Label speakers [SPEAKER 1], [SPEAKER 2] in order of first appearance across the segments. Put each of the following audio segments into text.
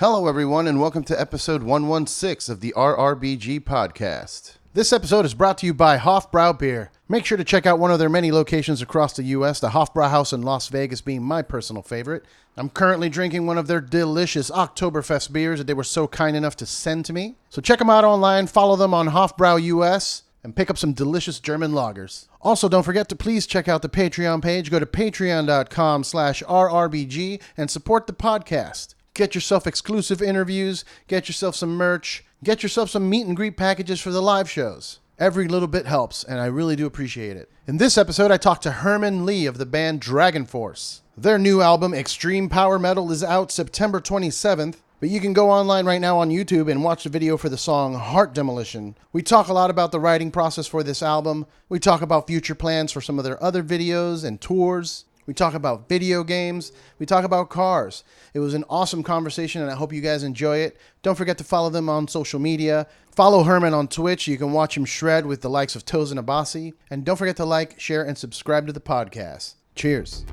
[SPEAKER 1] Hello, everyone, and welcome to episode 116 of the RRBG podcast. This episode is brought to you by Hofbräu Beer. Make sure to check out one of their many locations across the U.S., the Hofbräu House in Las Vegas being my personal favorite. I'm currently drinking one of their delicious Oktoberfest beers that they were so kind enough to send to me. So check them out online, follow them on Hofbräu US, and pick up some delicious German lagers. Also, don't forget to please check out the Patreon page. Go to patreon.com/RRBG and support the podcast. Get yourself exclusive interviews, get yourself some merch, get yourself some meet and greet packages for the live shows. Every little bit helps, and I really do appreciate it. In this episode, I talked to Herman Li of the band DragonForce. Their new album, Extreme Power Metal, is out September 27th, but you can go online right now on YouTube and watch the video for the song Heart Demolition. We talk a lot about the writing process for this album. We talk about future plans for some of their other videos and tours. We talk about video games. We talk about cars. It was an awesome conversation, and I hope you guys enjoy it. Don't forget to follow them on social media. Follow Herman on Twitch. You can watch him shred with the likes of Toes and Abasi. And don't forget to like, share, and subscribe to the podcast. Cheers.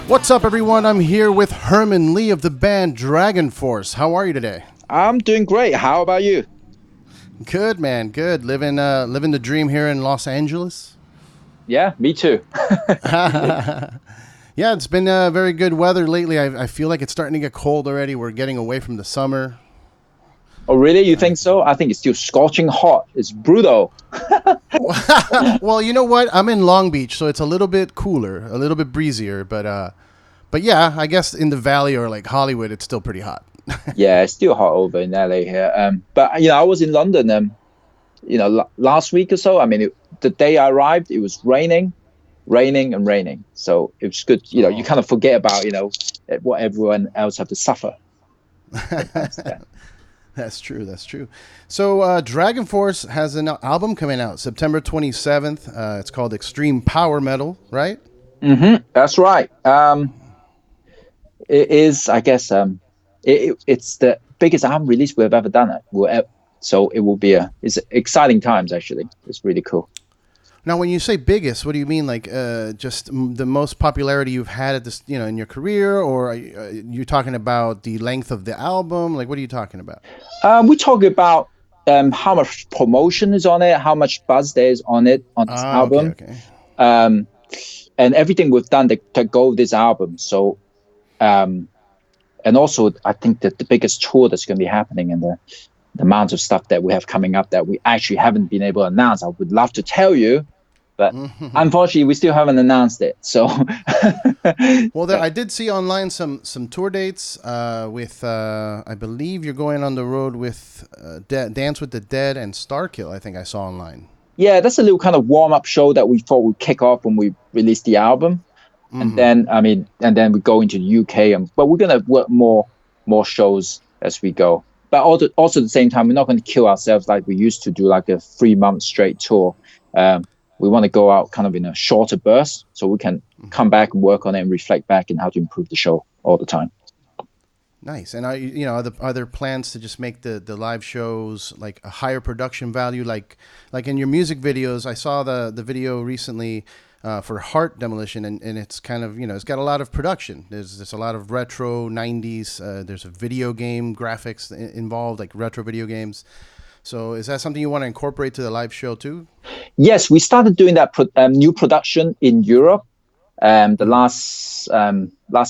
[SPEAKER 1] What's up, everyone? I'm here with Herman Li of the band DragonForce. How are you today?
[SPEAKER 2] I'm doing great. How about you?
[SPEAKER 1] Good, man. Good. Living the dream here in Los Angeles.
[SPEAKER 2] Yeah, me too.
[SPEAKER 1] Yeah, it's been very good weather lately. I feel like it's starting to get cold already. We're getting away from the summer.
[SPEAKER 2] Oh, really? You think so? I think it's still scorching hot. It's brutal.
[SPEAKER 1] Well, you know what? I'm in Long Beach, so it's a little bit cooler, a little bit breezier. But yeah, I guess in the Valley or like Hollywood, it's still pretty hot.
[SPEAKER 2] Yeah, it's still hot over in LA here. But I was in London. Last week or so. I mean, the day I arrived, it was raining. So it was good. You kind of forget about what everyone else have to suffer.
[SPEAKER 1] That's true. So DragonForce has an album coming out September 27th. It's called Extreme Power Metal, right?
[SPEAKER 2] Mm-hmm. That's right. It is, I guess, it's the biggest album release we've ever done. So it will be it's exciting times, actually. It's really cool.
[SPEAKER 1] Now, when you say biggest, what do you mean? Like just the most popularity you've had at this, in your career, or are you talking about the length of the album? Like, what are you talking about?
[SPEAKER 2] We talk about how much promotion is on it, how much buzz there is on this album,
[SPEAKER 1] okay.
[SPEAKER 2] And everything we've done to go with this album. So, and also, I think that the biggest tour that's going to be happening and the amount of stuff that we have coming up that we actually haven't been able to announce. I would love to tell you, but unfortunately, we still haven't announced it. So,
[SPEAKER 1] well, I did see online some tour dates with I believe you're going on the road with Dance with the Dead and Starkill. I think I saw online.
[SPEAKER 2] Yeah, that's a little kind of warm up show that we thought would kick off when we released the album, and then we go into the UK. But we're gonna work more shows as we go. But also at the same time, we're not going to kill ourselves like we used to do, like a 3-month straight tour. We want to go out kind of in a shorter burst so we can come back and work on it and reflect back on how to improve the show all the time.
[SPEAKER 1] Nice. And are there plans to just make the live shows like a higher production value, like in your music videos? I saw the video recently for Heart Demolition, and it's kind of, it's got a lot of production. There's a lot of retro 90s. There's a video game graphics involved, like retro video games. So is that something you want to incorporate to the live show too?
[SPEAKER 2] Yes, we started doing that new production in Europe. The last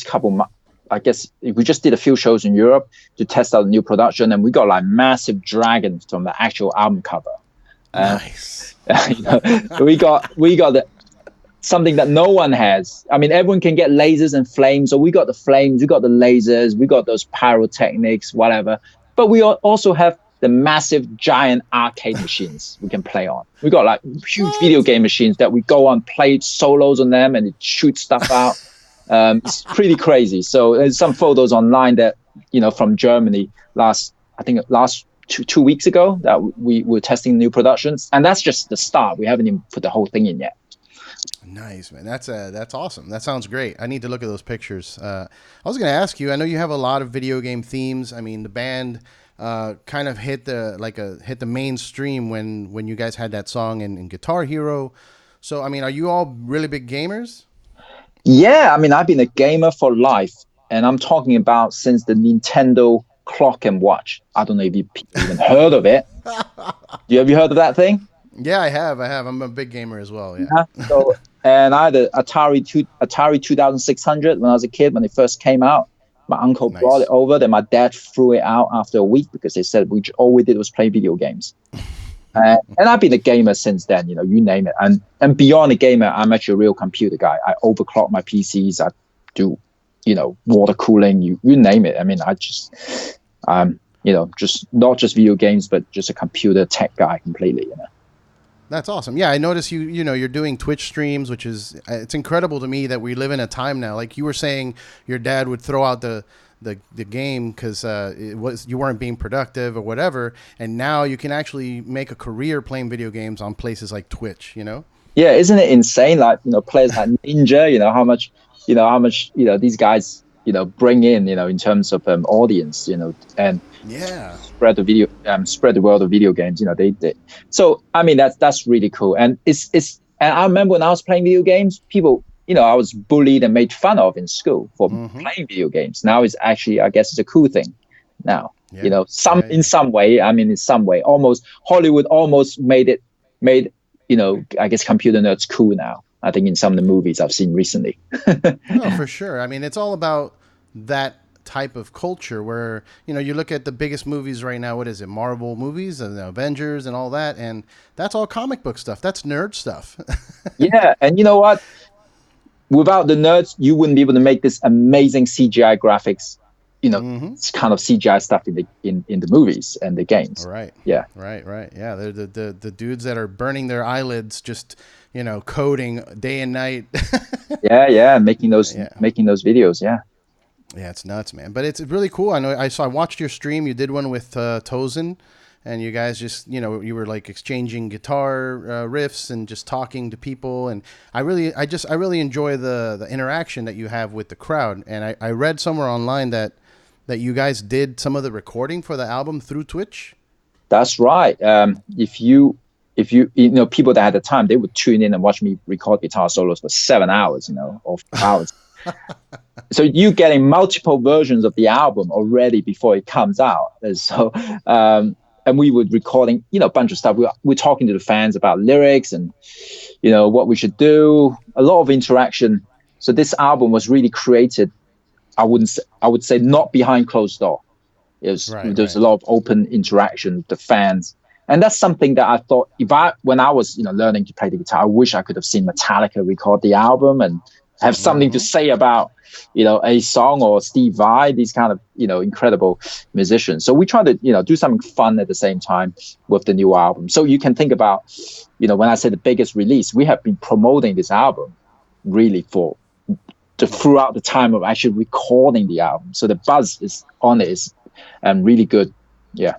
[SPEAKER 2] couple months, I guess we just did a few shows in Europe to test out the new production, and we got like massive dragons from the actual album cover.
[SPEAKER 1] Nice.
[SPEAKER 2] We got something that no one has. I mean, everyone can get lasers and flames. So we got the flames, we got the lasers, we got those pyrotechnics, whatever. But we also have the massive giant arcade machines we can play on. We got like huge video game machines that we go on, play solos on them, and it shoots stuff out. It's pretty crazy. So there's some photos online that, from Germany last 2 weeks ago that we were testing new productions, and that's just the start. We haven't even put the whole thing in yet.
[SPEAKER 1] Nice, man. That's awesome. That sounds great. I need to look at those pictures. I was going to ask you, I know you have a lot of video game themes. I mean, the band kind of hit the mainstream when you guys had that song in Guitar Hero. So, I mean, are you all really big gamers?
[SPEAKER 2] Yeah, I mean, I've been a gamer for life, and I'm talking about since the Nintendo clock and watch. I don't know if you even heard of it. Have you heard of that thing?
[SPEAKER 1] Yeah, I have. I'm a big gamer as well. Yeah.
[SPEAKER 2] So, and I had an Atari 2600 when I was a kid when it first came out. My uncle brought it over. Then my dad threw it out after a week because they said all we did was play video games. And I've been a gamer since then. You name it. And beyond a gamer, I'm actually a real computer guy. I overclock my PCs. I do, water cooling. You name it. I mean, just not just video games, but just a computer tech guy completely.
[SPEAKER 1] That's awesome. Yeah, I noticed you're doing Twitch streams, which is it's incredible to me that we live in a time now. Like you were saying, your dad would throw out the game because you weren't being productive or whatever, and now you can actually make a career playing video games on places like Twitch.
[SPEAKER 2] Yeah, isn't it insane? Like players like Ninja, how much these guys bring in in terms of audience, and spread the world of video games. They so I mean that's really cool, and it's and I remember when I was playing video games, people I was bullied and made fun of in school for playing video games. Now it's actually, I guess, it's a cool thing now. In some way, almost Hollywood almost made I guess computer nerds cool now. I think in some of the movies I've seen recently.
[SPEAKER 1] Oh, for sure. I mean, it's all about that type of culture where, you look at the biggest movies right now. What is it? Marvel movies and the Avengers and all that. And that's all comic book stuff. That's nerd stuff.
[SPEAKER 2] Yeah. And you know what? Without the nerds, you wouldn't be able to make this amazing CGI graphics, it's kind of CGI stuff in the movies and the games.
[SPEAKER 1] Right.
[SPEAKER 2] Yeah.
[SPEAKER 1] Right. Yeah. They're the dudes that are burning their eyelids, just, coding day and night.
[SPEAKER 2] Yeah. Making those videos. Yeah.
[SPEAKER 1] Yeah, it's nuts, man. But it's really cool. I watched your stream. You did one with Tozen, and you guys just, you were like exchanging guitar riffs and just talking to people. And I really enjoy the interaction that you have with the crowd. And I read somewhere online that you guys did some of the recording for the album through Twitch. That's
[SPEAKER 2] right. If you people that had the time, they would tune in and watch me record guitar solos for 7 hours, or 4 hours. So you getting multiple versions of the album already before it comes out. And so, and we were recording, a bunch of stuff. We're talking to the fans about lyrics and, what we should do. A lot of interaction. So this album was really created. I would say not behind closed door. There's a lot of open interaction with the fans. And that's something that I thought when I was, learning to play the guitar, I wish I could have seen Metallica record the album and have something to say about, a song, or Steve Vai, these kind of, incredible musicians. So we try to, do something fun at the same time with the new album. So you can think about, when I say the biggest release, we have been promoting this album really throughout the time of actually recording the album. So the buzz is on it is really good. Yeah.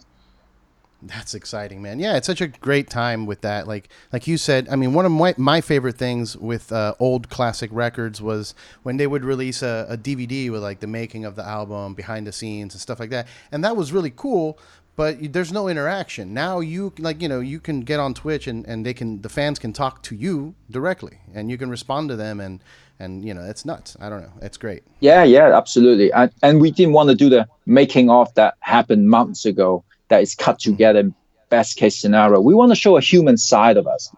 [SPEAKER 1] That's exciting, man. Yeah, it's such a great time with that. Like you said, I mean, one of my favorite things with old classic records was when they would release a DVD with like the making of the album, behind the scenes and stuff like that. And that was really cool, but there's no interaction. Now you can get on Twitch and the fans can talk to you directly and you can respond to them and it's nuts. I don't know. It's great.
[SPEAKER 2] Yeah, absolutely. And we didn't want to do the making of that happened months ago. That is cut together, best case scenario. We want to show a human side of us.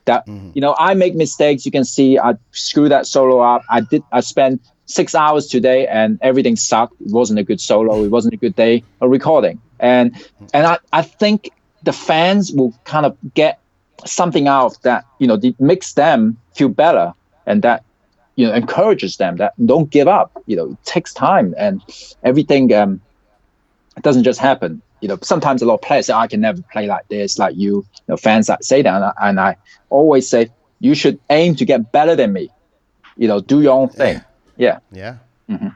[SPEAKER 2] That I make mistakes. You can see I screw that solo up. I spent 6 hours today and everything sucked. It wasn't a good solo. It wasn't a good day of recording. And I think the fans will kind of get something out of that. It makes them feel better, and that encourages them that don't give up. It takes time, and everything. It doesn't just happen. Sometimes a lot of players say, I can never play like this, like you. Fans that say that, and I always say, you should aim to get better than me. Do your own thing. Yeah.
[SPEAKER 1] Yeah.
[SPEAKER 2] Hmm.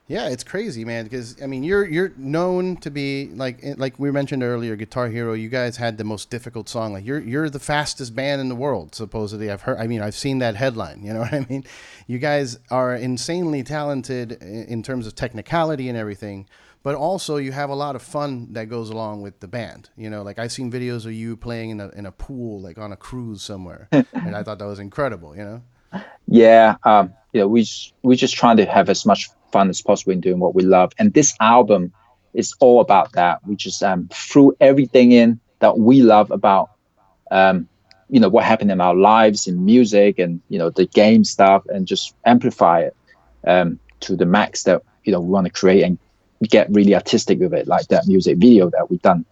[SPEAKER 1] Yeah, it's crazy, man. Because I mean, you're known to be like we mentioned earlier, Guitar Hero. You guys had the most difficult song. Like you're the fastest band in the world, supposedly. I've heard. I mean, I've seen that headline. You know what I mean? You guys are insanely talented in terms of technicality and everything, but also you have a lot of fun that goes along with the band. You know, like I've seen videos of you playing in a pool, like on a cruise somewhere, and I thought that was incredible. You know?
[SPEAKER 2] Yeah. We just trying to have as much fun as possible in doing what we love. And this album is all about that. We just threw everything in that we love about what happened in our lives in music and the game stuff, and just amplify it to the max that we want to create, and get really artistic with it, like that music video that we've done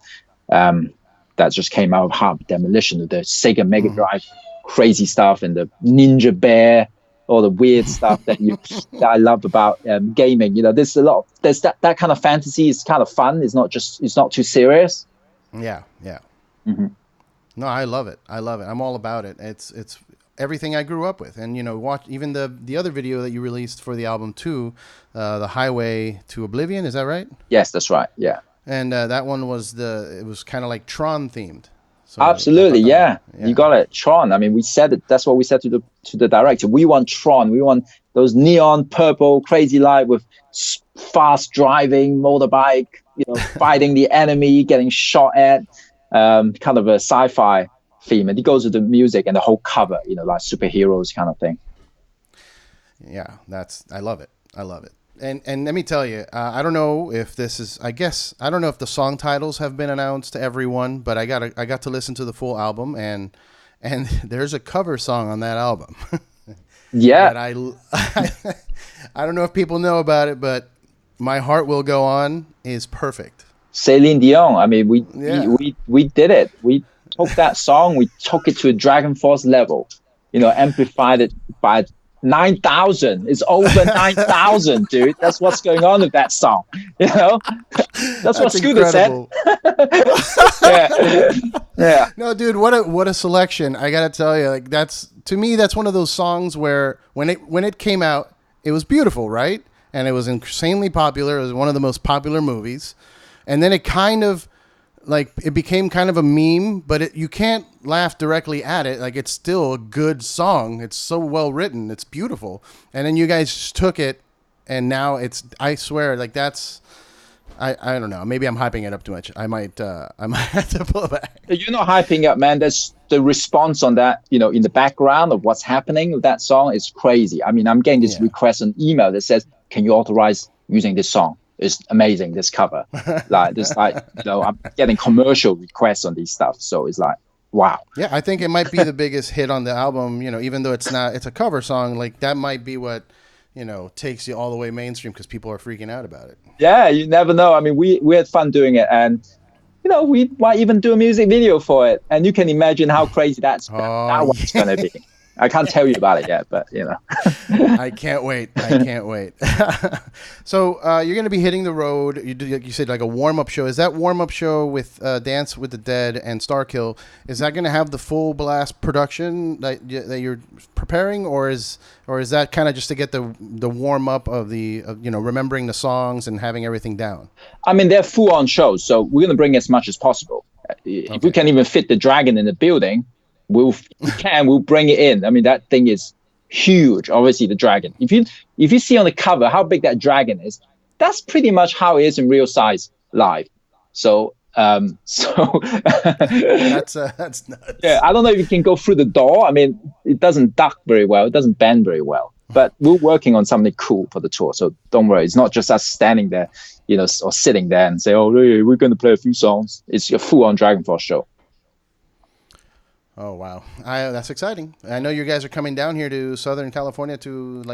[SPEAKER 2] that just came out of Hard Demolition, the Sega Mega Drive crazy stuff, and the Ninja Bear, all the weird stuff that I love about gaming. There's that kind of fantasy. It's kind of fun. It's not too serious.
[SPEAKER 1] Yeah, yeah.
[SPEAKER 2] Mm-hmm.
[SPEAKER 1] No, I love it. I love it. I'm all about it. It's everything I grew up with. And watch even the other video that you released for the album too, the Highway to Oblivion. Is that right?
[SPEAKER 2] Yes, that's right. Yeah.
[SPEAKER 1] And that one was it was kind of like Tron themed. So
[SPEAKER 2] absolutely, yeah. You got it. Tron. I mean, we said it. That's what we said to the director. We want Tron. We want those neon purple crazy light with fast driving motorbike. Fighting the enemy, getting shot at. Kind of a sci-fi theme, and it goes with the music and the whole cover. Like superheroes kind of thing.
[SPEAKER 1] Yeah, I love it. I love it. And let me tell you, I don't know if this is. I don't know if the song titles have been announced to everyone, but I got to listen to the full album, and there's a cover song on that album.
[SPEAKER 2] Yeah.
[SPEAKER 1] I don't know if people know about it, but My Heart Will Go On is perfect.
[SPEAKER 2] Celine Dion. I mean, we did it. We took that song, we took it to a DragonForce level. Amplified it by 9,000. It's over 9,000, dude. That's what's going on with that song. That's what Scooter said. Yeah. Yeah.
[SPEAKER 1] No, dude, what a selection. I gotta tell you, like to me, that's one of those songs where when it came out, it was beautiful, right? And it was insanely popular. It was one of the most popular movies. And then it kind of it became kind of a meme, but you can't laugh directly at it. Like, it's still a good song. It's so well written. It's beautiful. And then you guys just took it, and now I swear, like, that's, I don't know. Maybe I'm hyping it up too much. I might have to pull it back.
[SPEAKER 2] You're not hyping up, man. There's the response on that, in the background of what's happening with that song is crazy. I mean, I'm getting this request on email that says, can you authorize using this song? It's amazing, this cover. I'm getting commercial requests on these stuff. So it's like, wow.
[SPEAKER 1] Yeah, I think it might be the biggest hit on the album, even though it's a cover song, like that might be what, takes you all the way mainstream because people are freaking out about it.
[SPEAKER 2] Yeah, you never know. I mean, we had fun doing it, and we might even do a music video for it. And you can imagine how crazy that one's going to be. I can't tell you about it yet, but
[SPEAKER 1] I can't wait. So you're going to be hitting the road. You said like a warm up show. Is that warm up show with Dance with the Dead and Starkill? Is that going to have the full blast production that you're preparing, or is that kind of just to get the warm up of the remembering the songs and having everything down?
[SPEAKER 2] I mean, they're full on shows, so we're going to bring as much as possible. If we can even fit the dragon in the building, we'll bring it in. I mean, that thing is huge. Obviously, the dragon. If you see on the cover how big that dragon is, that's pretty much how it is in real size live. So that's nuts. Yeah, I don't know if you can go through the door. I mean, it doesn't duck very well. It doesn't bend very well. But we're working on something cool for the tour. So don't worry. It's not just us standing there, or sitting there and say, "Oh, we're going to play a few songs." It's a full-on DragonForce show.
[SPEAKER 1] Oh, wow. That's exciting. I know you guys are coming down here to Southern California to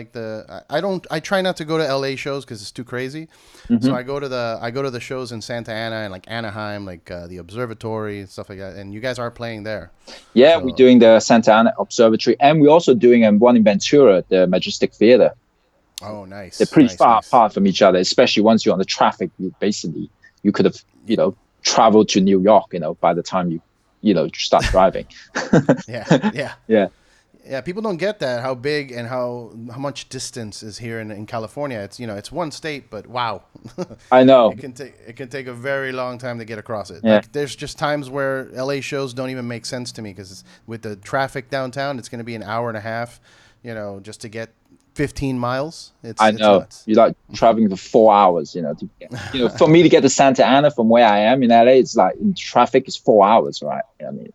[SPEAKER 1] I try not to go to LA shows because it's too crazy. Mm-hmm. So I go to the shows in Santa Ana and like Anaheim, like the Observatory and stuff like that. And you guys are playing there. Yeah,
[SPEAKER 2] we're doing the Santa Ana Observatory, and we're also doing one in Ventura, the Majestic Theater.
[SPEAKER 1] Oh, nice.
[SPEAKER 2] They're pretty far apart from each other, especially once you're on the traffic. You could have, traveled to New York, by the time you start driving.
[SPEAKER 1] Yeah. Yeah, people don't get that how big and how much distance is here in California. It's it's one state, but wow,
[SPEAKER 2] I know.
[SPEAKER 1] it can take a very long time to get across it.
[SPEAKER 2] Yeah.
[SPEAKER 1] Like there's just times where LA shows don't even make sense to me because with the traffic downtown, it's going to be an hour and a half, just to get 15 miles. It's
[SPEAKER 2] know.
[SPEAKER 1] nuts.
[SPEAKER 2] You're like traveling for 4 hours, for me to get to Santa Ana from where I am in LA, it's like in traffic is 4 hours, right? I mean,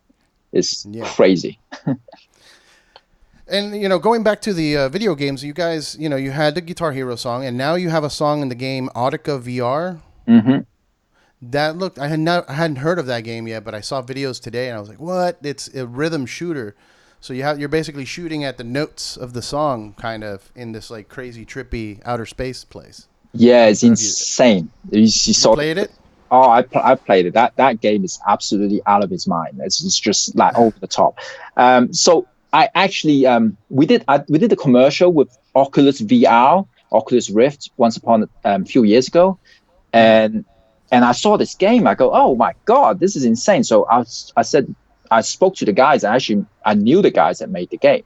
[SPEAKER 2] it's crazy.
[SPEAKER 1] And going back to the video games, you guys, you had the Guitar Hero song, and now you have a song in the game Audica VR.
[SPEAKER 2] Mm-hmm.
[SPEAKER 1] That looked, I hadn't heard of that game yet, but I saw videos today, and I was like, what? It's a rhythm shooter. So you're basically shooting at the notes of the song, kind of in this like crazy trippy outer space place.
[SPEAKER 2] Yeah, it's insane. You
[SPEAKER 1] played it?
[SPEAKER 2] Oh, I played it. That game is absolutely out of its mind. It's just like over the top. So I actually we did a commercial with Oculus VR, Oculus Rift, once upon a few years ago, and I saw this game. I go, oh my god, this is insane. So I said, I spoke to the guys. Actually, I knew the guys that made the game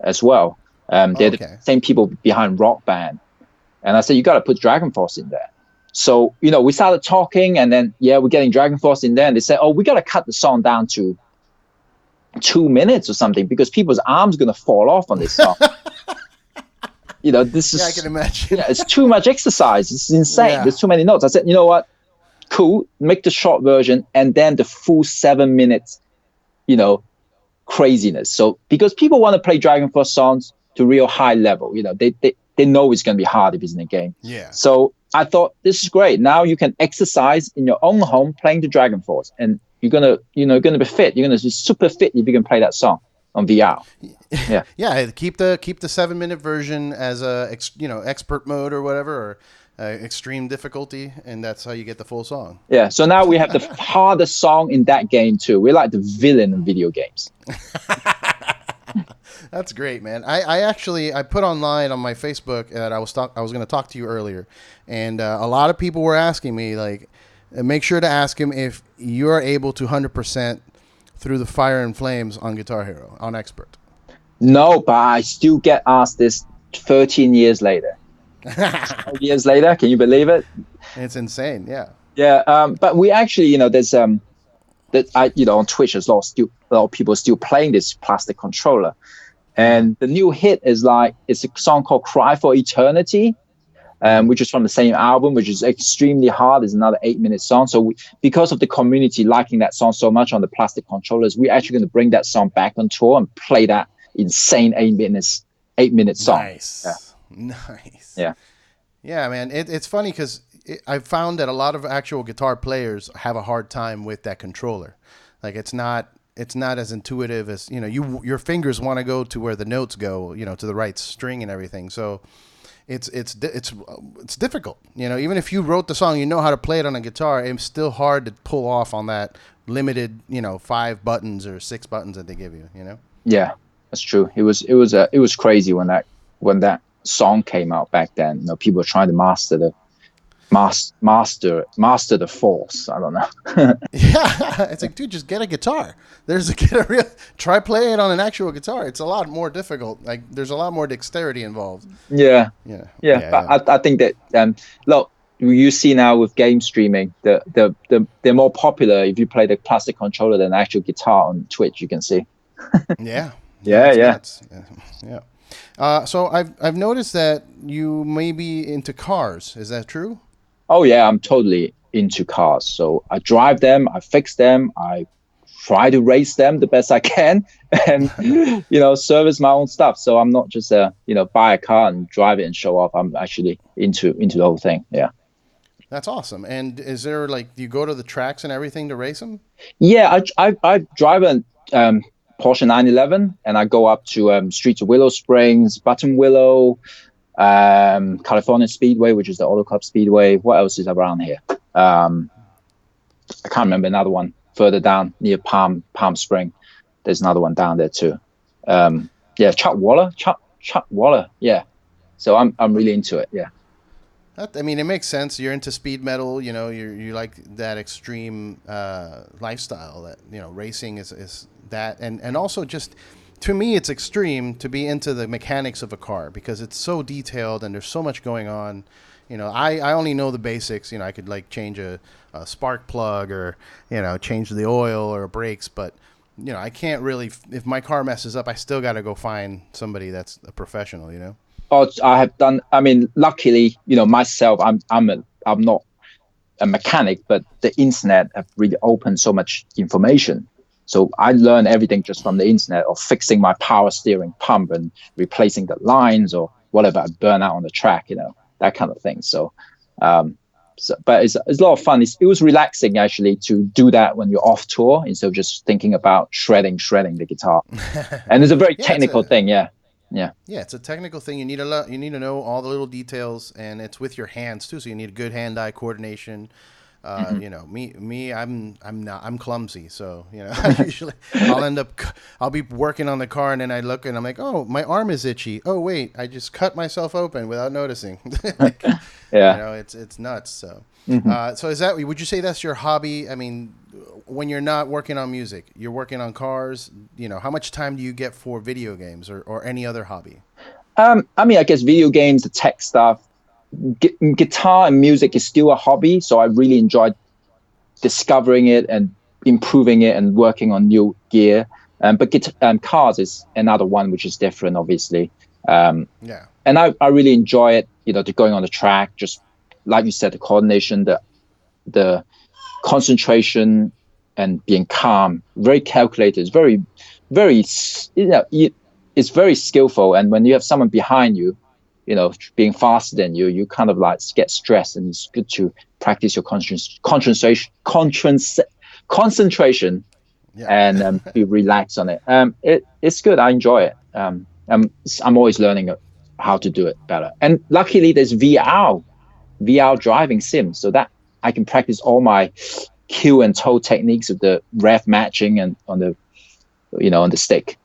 [SPEAKER 2] as well. They're the same people behind Rock Band, and I said, you got to put DragonForce in there. So we started talking, and then we're getting DragonForce in there, and they said, oh, we got to cut the song down to 2 minutes or something because people's arms are going to fall off on this song. This is,
[SPEAKER 1] I can imagine.
[SPEAKER 2] It's too much exercise. It's insane.
[SPEAKER 1] Yeah.
[SPEAKER 2] There's too many notes. I said, you know what? Cool. Make the short version and then the full 7 minutes, craziness. So because people want to play DragonForce songs to real high level, they know it's going to be hard if it's in a game.
[SPEAKER 1] Yeah.
[SPEAKER 2] So I thought this is great. Now you can exercise in your own home playing the DragonForce, and you're gonna be fit. You're gonna be super fit if you can play that song on VR. Yeah.
[SPEAKER 1] Yeah. Keep the 7-minute version as a expert mode or whatever, or extreme difficulty, and that's how you get the full song.
[SPEAKER 2] Yeah. So now we have the hardest song in that game too. We're like the villain in video games.
[SPEAKER 1] That's great, man. I actually put online on my Facebook that I was going to talk to you earlier, and a lot of people were asking me like, make sure to ask him if you're able to 100% through the fire and flames on Guitar Hero on Expert.
[SPEAKER 2] No, but I still get asked this 13 years later. 12 years later, can you believe it?
[SPEAKER 1] It's insane. Yeah.
[SPEAKER 2] Yeah. But we actually, there's on Twitch, there's a lot of people still playing this plastic controller. And the new hit is it's a song called Cry for Eternity, which is from the same album, which is extremely hard. It's another 8-minute song. So because of the community liking that song so much on the plastic controllers, we're actually going to bring that song back on tour and play that insane 8-minute song.
[SPEAKER 1] Nice.
[SPEAKER 2] Yeah.
[SPEAKER 1] Nice.
[SPEAKER 2] Yeah.
[SPEAKER 1] Yeah, man. It's funny because I've found that a lot of actual guitar players have a hard time with that controller. Like it's not as intuitive as, your fingers want to go to where the notes go, to the right string and everything. So it's difficult. Even if you wrote the song, how to play it on a guitar, it's still hard to pull off on that limited, 5 buttons or 6 buttons that they give you,
[SPEAKER 2] Yeah, that's true. It was crazy when that song came out back then. People were trying to master the force. I don't know.
[SPEAKER 1] Yeah, it's like, dude, just get a guitar. Try playing it on an actual guitar. It's a lot more difficult. Like there's a lot more dexterity involved.
[SPEAKER 2] Yeah. But I think that look, you see now with game streaming, they're more popular if you play the plastic controller than actual guitar on Twitch. You can see.
[SPEAKER 1] Yeah.
[SPEAKER 2] Yeah.
[SPEAKER 1] So I've noticed that you may be into cars. Is that true?
[SPEAKER 2] Oh yeah, I'm totally into cars. So I drive them, I fix them, I try to race them the best I can, and service my own stuff. So I'm not just buy a car and drive it and show off. I'm actually into the whole thing. Yeah.
[SPEAKER 1] That's awesome. And is there do you go to the tracks and everything to race them? Yeah,
[SPEAKER 2] I drive a Porsche 911, and I go up to Streets of Willow Springs, Button Willow, California Speedway, which is the Auto Club Speedway. What else is around here? I can't remember another one further down near Palm Spring. There's another one down there too. Chuck Waller. Yeah. So I'm really into it. Yeah.
[SPEAKER 1] It makes sense. You're into speed metal. You like that extreme lifestyle. That racing is that, and also just to me, it's extreme to be into the mechanics of a car because it's so detailed and there's so much going on. I only know the basics. I could like change a spark plug or, change the oil or brakes. But, I can't really, if my car messes up, I still got to go find somebody that's a professional.
[SPEAKER 2] Oh, I have done. I mean, luckily, myself, I'm not a mechanic, but the internet have really opened so much information. So I learned everything just from the internet, or fixing my power steering pump and replacing the lines or whatever I burn out on the track, that kind of thing. So, but it's a lot of fun. It was relaxing actually to do that when you're off tour instead of just thinking about shredding the guitar. And it's a very technical thing. Yeah. Yeah,
[SPEAKER 1] it's a technical thing. You need to know all the little details, and it's with your hands too. So you need good hand-eye coordination. I'm clumsy, so usually I'll be working on the car, and then I look and I'm like, oh, my arm is itchy. Oh wait, I just cut myself open without noticing. It's nuts. So, so would you say that's your hobby? I mean, when you're not working on music, you're working on cars. How much time do you get for video games or any other hobby?
[SPEAKER 2] I guess video games, the tech stuff. Guitar and music is still a hobby, so I really enjoyed discovering it and improving it and working on new gear. But cars is another one which is different, obviously. And I really enjoy it. To going on the track, just like you said, the coordination, the concentration, and being calm, very calculated. It's very, very, it's very skillful. And when you have someone behind you, being faster than you kind of like get stressed, and it's good to practice your concentration, and be relaxed on it. It's good. I enjoy it. I'm always learning how to do it better. And luckily, there's VR driving sim, so that I can practice all my cue and toe techniques of the rev matching and on the stick.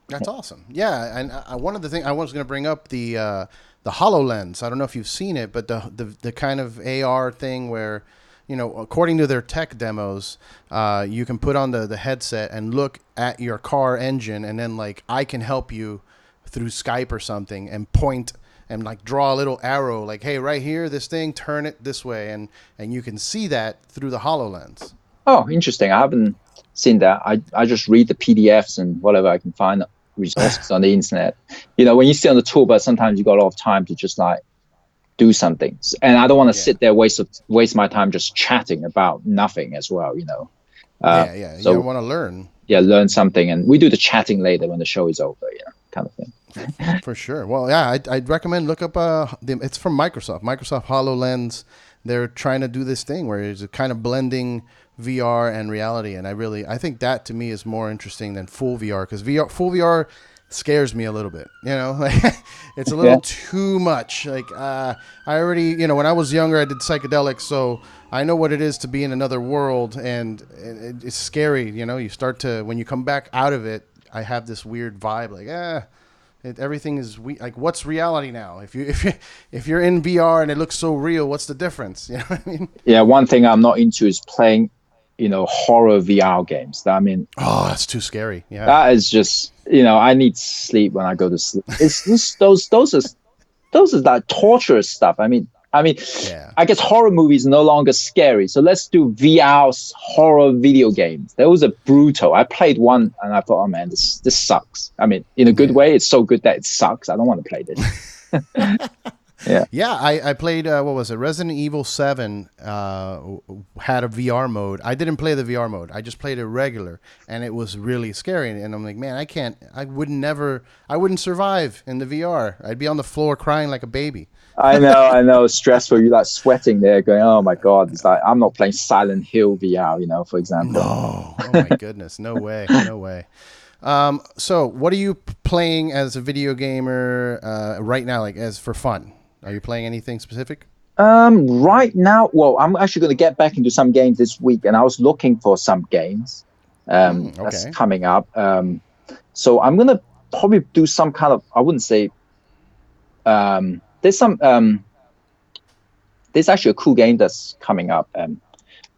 [SPEAKER 1] That's awesome. Yeah, and one of the things I was going to bring up the HoloLens. I don't know if you've seen it, but the kind of AR thing where, according to their tech demos, you can put on the headset and look at your car engine, and then like I can help you through Skype or something and point and like draw a little arrow like, hey, right here, this thing, turn it this way, and you can see that through the HoloLens.
[SPEAKER 2] Oh, interesting. I haven't seen that. I just read the PDFs and whatever I can find resources on the internet. When you sit on the tour bus, sometimes you got a lot of time to just like do something, and I don't want to sit there waste my time just chatting about nothing as well.
[SPEAKER 1] So you want to learn.
[SPEAKER 2] Learn something, and we do the chatting later when the show is over. Kind of thing.
[SPEAKER 1] For sure. Well, yeah, I'd recommend look up it's from Microsoft HoloLens. They're trying to do this thing where it's kind of blending VR and reality, and I think that to me is more interesting than full VR, because full VR scares me a little bit. It's a little too much. Like I already, when I was younger, I did psychedelics, so I know what it is to be in another world, and it's scary. You start to, when you come back out of it, I have this weird vibe, like everything is like, what's reality now? If you're in VR and it looks so real, what's the difference? You know what I mean?
[SPEAKER 2] Yeah, one thing I'm not into is playing, horror VR games.
[SPEAKER 1] Oh, that's too scary. Yeah,
[SPEAKER 2] that is just, I need sleep when I go to sleep. It's just those are like torturous stuff. I guess horror movies are no longer scary, so let's do VR horror video games. Those are brutal. I played one and I thought, oh man, this sucks. In a good way, it's so good that it sucks. I don't want to play this.
[SPEAKER 1] I played what was it, Resident Evil 7 had a VR mode. I didn't play the VR mode, I just played it regular, and it was really scary, and I'm like, man, I wouldn't survive in the VR. I'd be on the floor crying like a baby.
[SPEAKER 2] I know, stressful. You're like sweating there going, oh my god, it's like I'm not playing Silent Hill VR, for example.
[SPEAKER 1] No, oh my goodness, no way. So what are you playing as a video gamer right now, like as for fun? Are you playing anything specific?
[SPEAKER 2] Right now, well, I'm actually going to get back into some games this week, and I was looking for some games that's coming up. So I'm going to probably do some kind of, I wouldn't say, there's actually a cool game that's coming up that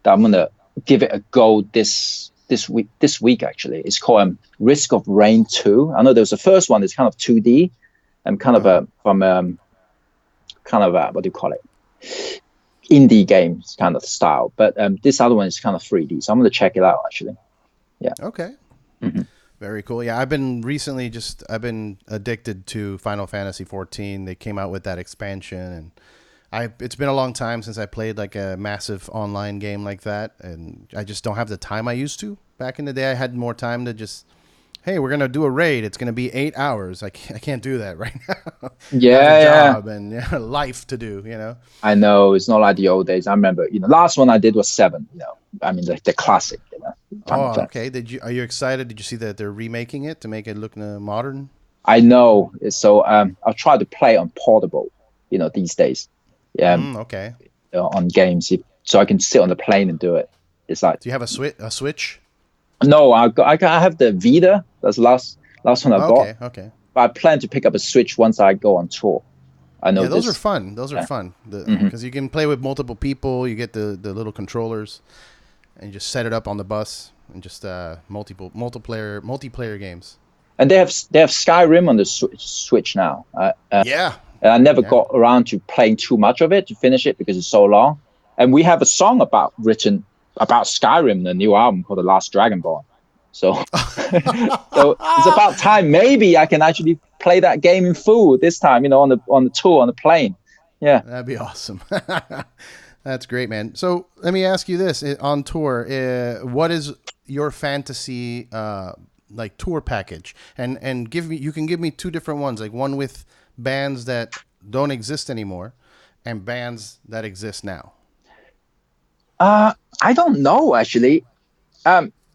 [SPEAKER 2] I'm going to give it a go this this week actually. It's called Risk of Rain 2. I know there was the first one. It's kind of 2D and kind of what do you call it? Indie games kind of style. But this other one is kind of 3D. So I'm going to check it out actually. Yeah.
[SPEAKER 1] Okay.
[SPEAKER 2] Mm-hmm.
[SPEAKER 1] Very cool. Yeah, I've been addicted to Final Fantasy 14. They came out with that expansion, and it's been a long time since I played like a massive online game like that, and I just don't have the time I used to. Back in the day, I had more time to just, hey, we're gonna do a raid. It's gonna be 8 hours. I can't do that right now.
[SPEAKER 2] Yeah,
[SPEAKER 1] I have a job and life to do.
[SPEAKER 2] I know it's not like the old days. I remember, last one I did was 7. I mean the classic.
[SPEAKER 1] Oh, okay. Are you excited? Did you see that they're remaking it to make it look modern?
[SPEAKER 2] I know. So I'll try to play on portable, these days.
[SPEAKER 1] Okay.
[SPEAKER 2] On games, so I can sit on the plane and do it. It's like.
[SPEAKER 1] Do you have a Switch?
[SPEAKER 2] No, I have the Vita. That's the last one I bought.
[SPEAKER 1] Okay.
[SPEAKER 2] But I plan to pick up a Switch once I go on tour. I know.
[SPEAKER 1] Yeah, those are fun. Those are fun because you can play with multiple people. You get the little controllers, and you just set it up on the bus and just multiplayer games. And
[SPEAKER 2] they have Skyrim on the Switch now.
[SPEAKER 1] Yeah.
[SPEAKER 2] And I never got around to playing too much of it to finish it because it's so long. And we have a song written about Skyrim, the new album called The Last Dragonborn. So, so it's about time. Maybe I can actually play that game in full this time, on the tour, on the plane. Yeah.
[SPEAKER 1] That'd be awesome. That's great, man. So let me ask you this: on tour, what is your fantasy like tour package? And you can give me 2 different ones, like one with bands that don't exist anymore and bands that exist now.
[SPEAKER 2] I don't know actually.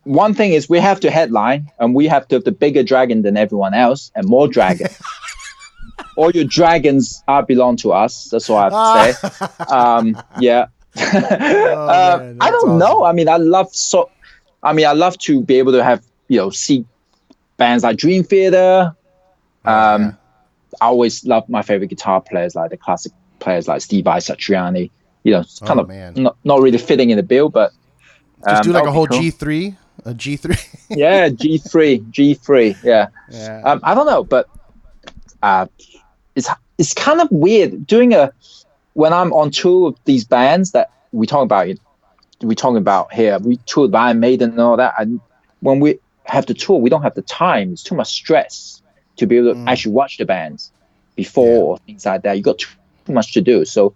[SPEAKER 2] One thing is we have to headline and we have to have the bigger dragon than everyone else and more dragon. All your dragons belong to us. That's what I have to say. Yeah. I don't know. I mean, I love to be able to have, see bands like Dream Theater. I always love my favorite guitar players, like the classic players like Steve Vai, Satriani. Kind of not really fitting in the bill, but
[SPEAKER 1] just do like a whole
[SPEAKER 2] cool.
[SPEAKER 1] G3. A G3.
[SPEAKER 2] Yeah, G3. Yeah. I don't know, but it's kind of weird doing when I'm on tour with these bands that we talking about here. We toured by Iron Maiden and all that. And when we have to tour, we don't have the time. It's too much stress to be able to actually watch the bands before or things like that. You got too much to do. So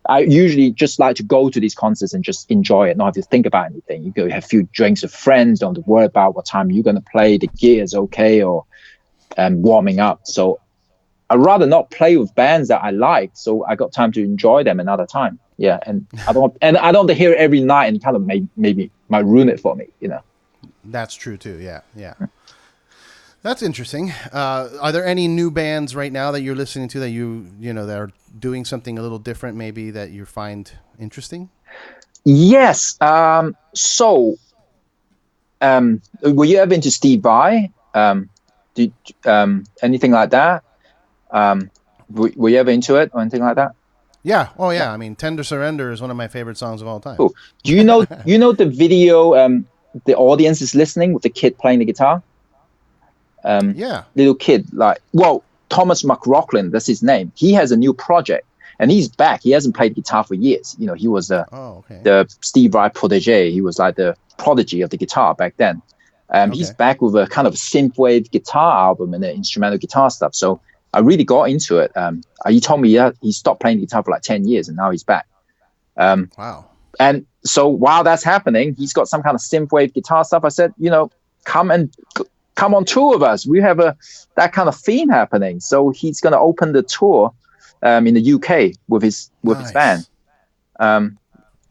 [SPEAKER 2] I usually just like to go to these concerts and just enjoy it, not have to think about anything. You go have a few drinks with friends, don't have to worry about what time you're going to play, the gear is okay, or warming up. So I'd rather not play with bands that I like, so I got time to enjoy them another time. Yeah, and I don't have to hear it every night and kind of maybe might ruin it for me,
[SPEAKER 1] That's true too. Yeah. That's interesting. Are there any new bands right now that you're listening to that that are doing something a little different, maybe that you find interesting?
[SPEAKER 2] Yes. So, were you ever into Steve Vai? Anything like that? Were you ever into it or anything like that?
[SPEAKER 1] Yeah. Oh, yeah. I mean, "Tender Surrender" is one of my favorite songs of all time.
[SPEAKER 2] Cool. Do you know the video? The audience is listening with the kid playing the guitar. Little kid, Thomas McLaughlin, that's his name. He has a new project and he's back. He hasn't played guitar for years. He was the Steve Vai protege. He was like the prodigy of the guitar back then. He's back with a kind of synthwave guitar album and the instrumental guitar stuff. So I really got into it. He told me he stopped playing guitar for like 10 years and now he's back.
[SPEAKER 1] Wow.
[SPEAKER 2] And so while that's happening, he's got some kind of synthwave guitar stuff. I said, come on tour with us. We have that kind of theme happening. So he's going to open the tour in the UK with his band.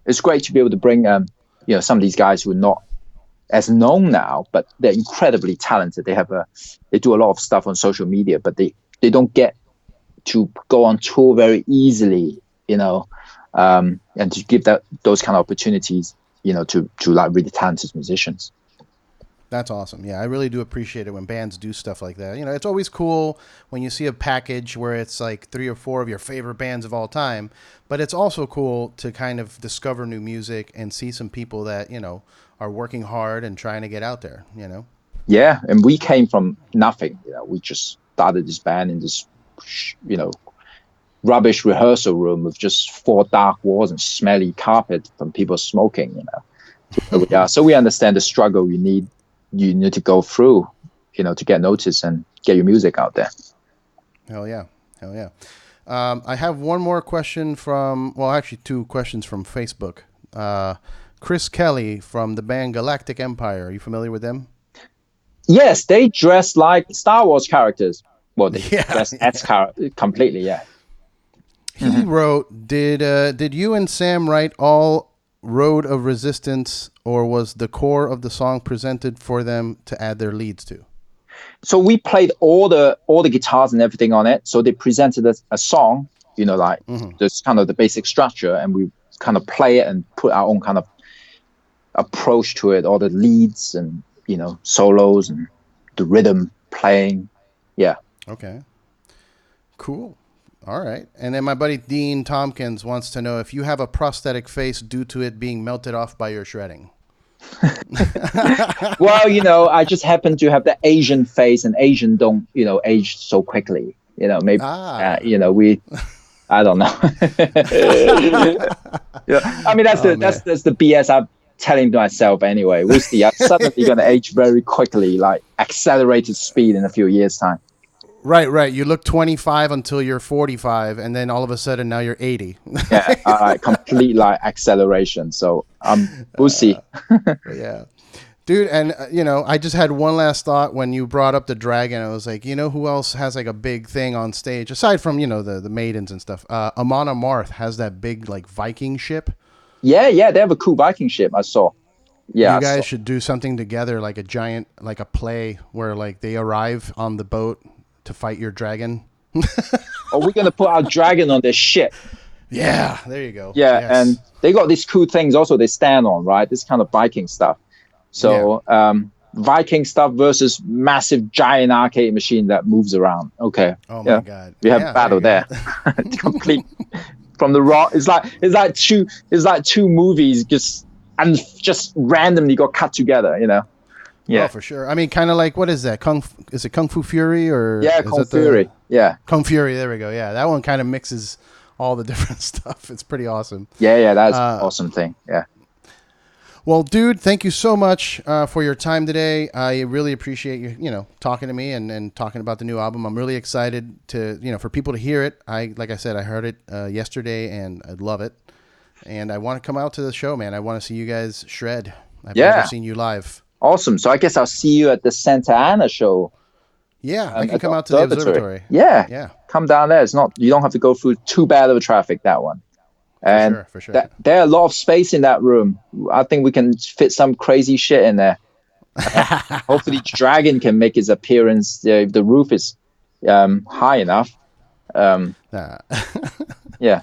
[SPEAKER 2] It's great to be able to bring some of these guys who are not as known now, but they're incredibly talented. They do a lot of stuff on social media, but they don't get to go on tour very easily, and to give those kind of opportunities, to like really talented musicians.
[SPEAKER 1] That's awesome. Yeah, I really do appreciate it when bands do stuff like that. You know, it's always cool when you see a package where it's like 3 or 4 of your favorite bands of all time, but it's also cool to kind of discover new music and see some people that, you know, are working hard and trying to get out there, you know?
[SPEAKER 2] Yeah, and we came from nothing. You know, we just started this band in this, you know, rubbish rehearsal room with just 4 dark walls and smelly carpet from people smoking, you know. Yeah, so we understand the struggle you need to go through, you know, to get noticed and get your music out there.
[SPEAKER 1] Hell yeah. Hell yeah. I have one more question actually 2 questions from Facebook. Chris Kelly from the band Galactic Empire. Are you familiar with them?
[SPEAKER 2] Yes, they dress like Star Wars characters. Well, they dress as completely, yeah.
[SPEAKER 1] He wrote, did you and Sam write all Road of Resistance, or was the core of the song presented for them to add their leads to?
[SPEAKER 2] So we played all the guitars and everything on it. So they presented us a song, you know, like this kind of the basic structure, and we kind of play it and put our own kind of approach to it, all the leads and, you know, solos and the rhythm playing. Yeah.
[SPEAKER 1] Okay. Cool. All right. And then my buddy Dean Tompkins wants to know if you have a prosthetic face due to it being melted off by your shredding.
[SPEAKER 2] Well, you know, I just happen to have the Asian face, and Asian don't, you know, age so quickly. You know, maybe, you know, I don't know. Yeah. I mean, that's the BS I'm telling myself anyway. We'll see. I'm suddenly going to age very quickly, like accelerated speed in a few years' time.
[SPEAKER 1] Right. You look 25 until you're 45, and then all of a sudden now you're 80.
[SPEAKER 2] Yeah, complete like acceleration. So we'll see.
[SPEAKER 1] Yeah, dude. And you know, I just had one last thought when you brought up the dragon. I was like, you know, who else has like a big thing on stage aside from, you know, the maidens and stuff? Amon Amarth has that big like Viking ship.
[SPEAKER 2] Yeah, they have a cool Viking ship. I saw. Yeah,
[SPEAKER 1] you guys should do something together, like a giant, like a play where like they arrive on the boat to fight your dragon.
[SPEAKER 2] Or we're gonna put our dragon on this ship.
[SPEAKER 1] Yeah, there you go.
[SPEAKER 2] Yeah, yes. And they got these cool things also they stand on, right? This kind of Viking stuff. So Viking stuff versus massive giant arcade machine that moves around. Okay.
[SPEAKER 1] Oh my god.
[SPEAKER 2] We have a battle there. Complete from the rock. It's like two movies just randomly got cut together, you know. Yeah,
[SPEAKER 1] oh, for sure. I mean, kind of like, what is that? Is it Kung Fu Fury or?
[SPEAKER 2] Yeah, Kung Fury. Yeah,
[SPEAKER 1] Kung Fury. There we go. Yeah, that one kind of mixes all the different stuff. It's pretty awesome.
[SPEAKER 2] Yeah, that's an awesome thing. Yeah.
[SPEAKER 1] Well, dude, thank you so much for your time today. I really appreciate you, you know, talking to me and talking about the new album. I'm really excited to, you know, for people to hear it. Like I said, I heard it yesterday and I love it. And I want to come out to the show, man. I want to see you guys shred. I've never seen you live.
[SPEAKER 2] Awesome. So I guess I'll see you at the Santa Ana show.
[SPEAKER 1] Yeah, I can come out to the observatory.
[SPEAKER 2] Yeah. Come down there. You don't have to go through too bad of a traffic, that one. And
[SPEAKER 1] for sure.
[SPEAKER 2] There are a lot of space in that room. I think we can fit some crazy shit in there. Hopefully Dragon can make his appearance. The roof is high enough. Yeah.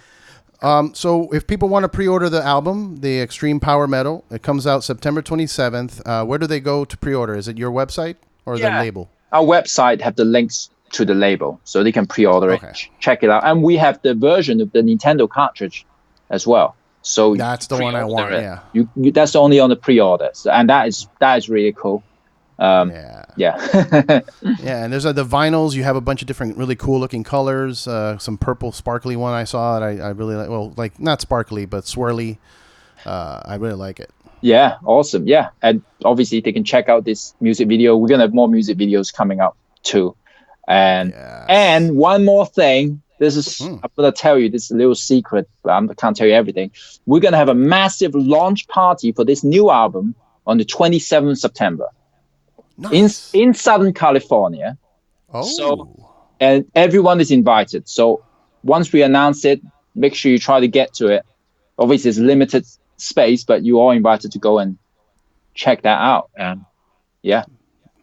[SPEAKER 1] So if people want to pre-order the album, the Extreme Power Metal, it comes out September 27th. Where do they go to pre-order? Is it your website or the label?
[SPEAKER 2] Our website have the links to the label, so they can pre-order it, check it out. And we have the version of the Nintendo cartridge as well. So
[SPEAKER 1] that's the one I want. Yeah,
[SPEAKER 2] that's only on the pre-order, and that is really cool. Yeah.
[SPEAKER 1] And there's the vinyls. You have a bunch of different really cool looking colors. Some purple sparkly one I saw that I really like. Well, like not sparkly but swirly. I really like it.
[SPEAKER 2] Yeah, awesome. Yeah, and obviously they can check out this music video. We're gonna have more music videos coming up too. And one more thing. This is I'm gonna tell you this little secret, but I can't tell you everything. We're gonna have a massive launch party for this new album on the 27th September. Nice. In Southern California. So, and everyone is invited. So once we announce it, make sure you try to get to it. Obviously, it's limited space, but you are invited to go and check that out.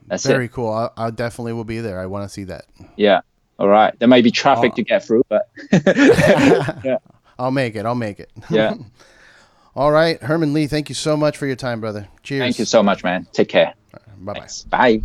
[SPEAKER 2] That's
[SPEAKER 1] very cool. I definitely will be there. I want to see that.
[SPEAKER 2] Yeah. All right. There may be traffic to get through, but
[SPEAKER 1] yeah. I'll make it.
[SPEAKER 2] Yeah.
[SPEAKER 1] All right. Herman Li, thank you so much for your time, brother. Cheers.
[SPEAKER 2] Thank you so much, man. Take care.
[SPEAKER 1] Bye-bye.
[SPEAKER 2] Thanks. Bye.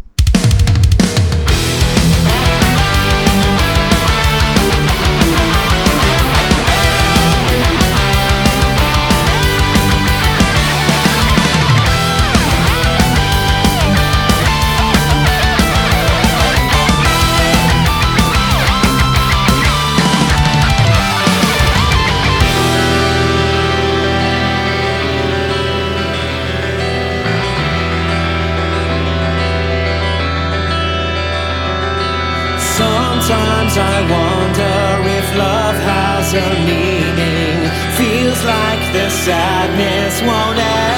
[SPEAKER 3] Sometimes I wonder if love has a meaning. Feels like the sadness won't end.